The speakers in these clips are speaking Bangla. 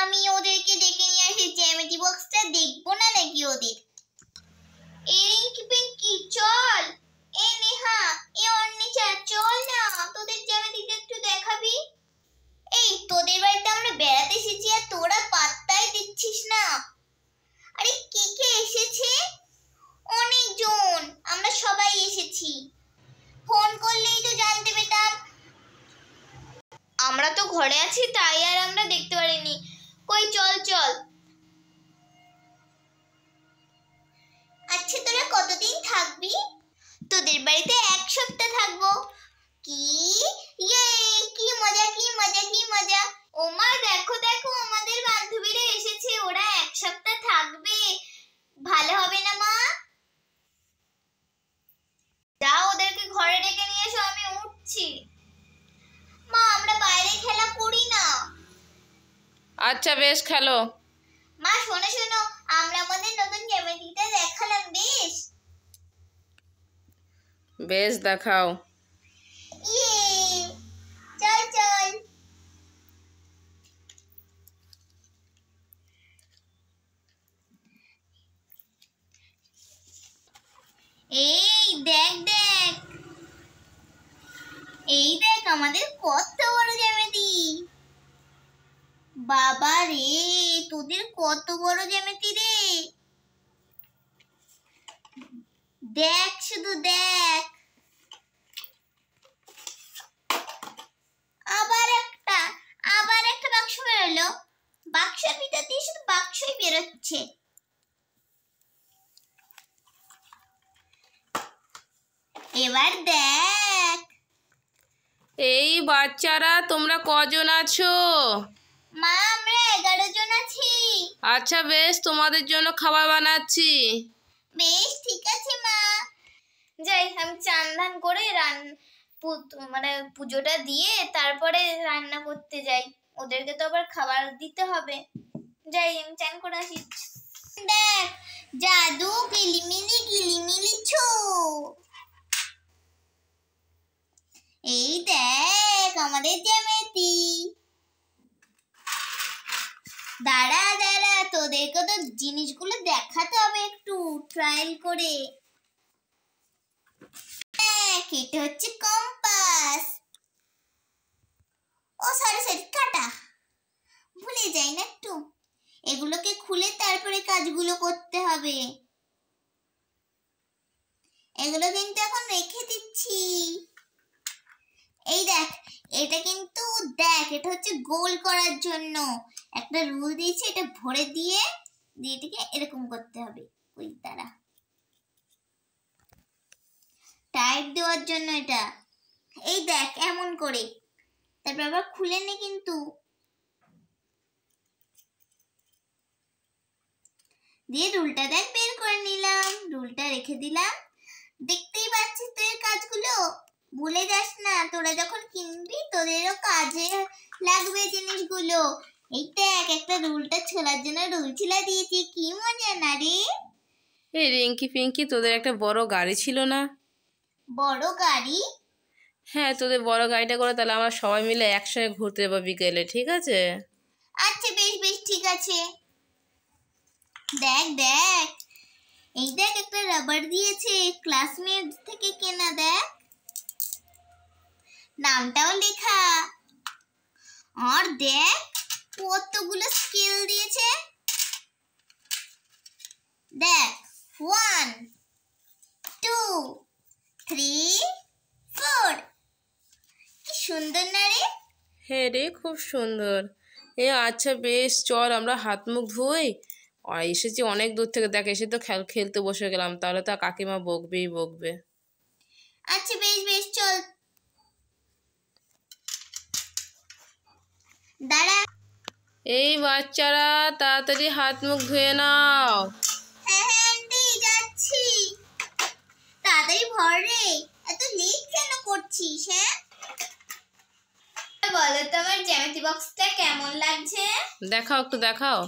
আমি ওদেরকে ডেকে নিয়ে আসি, জ্যামিতি বক্সটা দেখবো না নাকি ওদের? এই পিঙ্কি চল, এ নেহা, এ অর্ণিশা চল না, তোদের জ্যামিতিটা একটু দেখাবি। এই তোদের বাড়িতে আমরা বেড়াতে এসেছি আর তোরা পাত্তাই দিচ্ছিস না। আরে কে কে এসেছে? অনেকজন, আমরা সবাই এসেছি। ফোন করলেই তো জানতে পেতাম। আমরা তো ঘরে আছি তাই আর আমরা দেখতে পারিনি। কই চল চল। আচ্ছা তোরা কতদিন থাকবি? তোদের বাড়িতে 1 সপ্তাহ থাকবো। কি ইয়ে, কি মজা কি মজা কি মজা। ও মা দেখো দেখো আমাদের বান্ধবীরা এসেছে, ওরা 1 সপ্তাহ থাকবে। ভালো হবে না মা? যাও ওদেরকে ঘরে ডেকে নিয়ে এসো, আমি উঠছি। মা আমরা বাইরে খেলা করি না। আচ্ছা বেশ খেলো। মা শোনো শোনো, আমরা আমাদের নতুন জ্যামিতিটা দেখালাম। বেশ বেশ দেখাও। ইয়ে চল চল। এই দেখ দেখ, এই দেখ আমাদের কত বড় জ্যামিতি। বাবা রে, তোদের কত বড় জ্যামিতি রে। দেখ শুধু দেখ। আবার একটা বাক্স বেরোলো। বাক্সের ভিতর দিয়ে শুধু বাক্সই বেরোচ্ছে। এবার দেখ। এই বাচ্চারা তোমরা কজন আছো? মা আমরা 11 জন আছি। আচ্ছা বেশ, তোমাদের জন্য খাবার বানাচ্ছি। বেশ ঠিক আছে মা। যাই আমি চান ধান করে মানে পুজোটা দিয়ে তারপরে রান্না করতে যাই। ওদেরকে তো আবার খাবার দিতে হবে। যাই আমি চান করে আসি। দেখ জাদু গিলিমিলি ছো। এই দেখ আমাদের জ্যামিতি। দাঁড়া দাঁড়া, তোদেরকে তো জিনিসগুলো দেখাতে হবে একটু ট্রায়াল করে। দেখ এটা হচ্ছে কম্পাস। ও সরি কাটা, ভুলে যাই না একটু। এগুলোকে খুলে তারপরে কাজগুলো করতে হবে। এগুলো কিন্তু এখন রেখে দিচ্ছি। এই দেখ এটা কিন্তু দেখ, এটা হচ্ছে গোল করার জন্য একটা রুল দিয়েছে। এটা ভরে দিয়ে এটাকে এরকম করতে হবে। ওই তারা টাইট দেওয়ার জন্য এটা। এই দেখ এমন করে, তারপর আবার খুলে নে কিন্তু। দিয়ে রুলটা দেখ বের করে নিলাম, রুলটা রেখে দিলাম। দেখতেই পাচ্ছিস তোর কাজগুলো, ভুলে যাস না। তোরা যখন কিনবি তোদেরও কাজে লাগবে জিনিসগুলো। এই দেখ একটা রুলটা ছোলার জন্য রুল ছিলা দিয়েছি, কি মজা না রে। এই রিঙ্কি পিঙ্কি, তোদের একটা বড় গাড়ি ছিল না? বড় গাড়ি? হ্যাঁ, তোদের বড় গাড়িটা করে তাহলে আমরা সবাই মিলে একসঙ্গে ঘুরতে যাবো বিকেলে, ঠিক আছে? আচ্ছা বেশ বেশ ঠিক আছে। দেখ দেখ, এই দেখ একটা রাবার দিয়েছে, ক্লাসমেট থেকে কেনা। দেখ নামটাও লেখা। আর দেখ কতগুলো স্কেল দিয়েছে। দেখ 1 2 3 4। কি সুন্দর না রে? হ্যাঁ রে, খুব সুন্দর। আচ্ছা বেশ, চল আমরা হাত মুখ ধুই। আর এসেছি অনেক দূর থেকে, দেখ এসে তো খেলতে বসে গেলাম, তাহলে তো কাকিমা বকবেই বকবে। আচ্ছা বেশ বেশ চল। দাঁড়া। এই বাচ্চারা তাড়াতাড়ি হাত মুখ ধুয়ে নাও। হ্যাঁ হ্যাঁ আন্টি যাচ্ছি। তাড়াতাড়ি ভর রে, এত লেট কেন করছিস? হ্যাঁ বলো তো আমার জ্যামিতি বক্সটা কেমন লাগছে? দেখাও একটু দেখাও।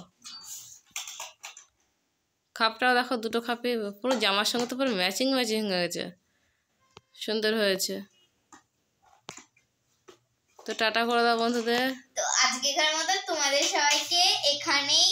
খাপটাও দেখো, দুটো খাপে পুরো জামার সঙ্গে তো পুরো ম্যাচিং ম্যাচিং হয়ে গেছে, সুন্দর হয়েছে। তো টাটা করে দাও বন্ধুদের। তো আজকেকার মতো তোমাদের সবাইকে এখানেই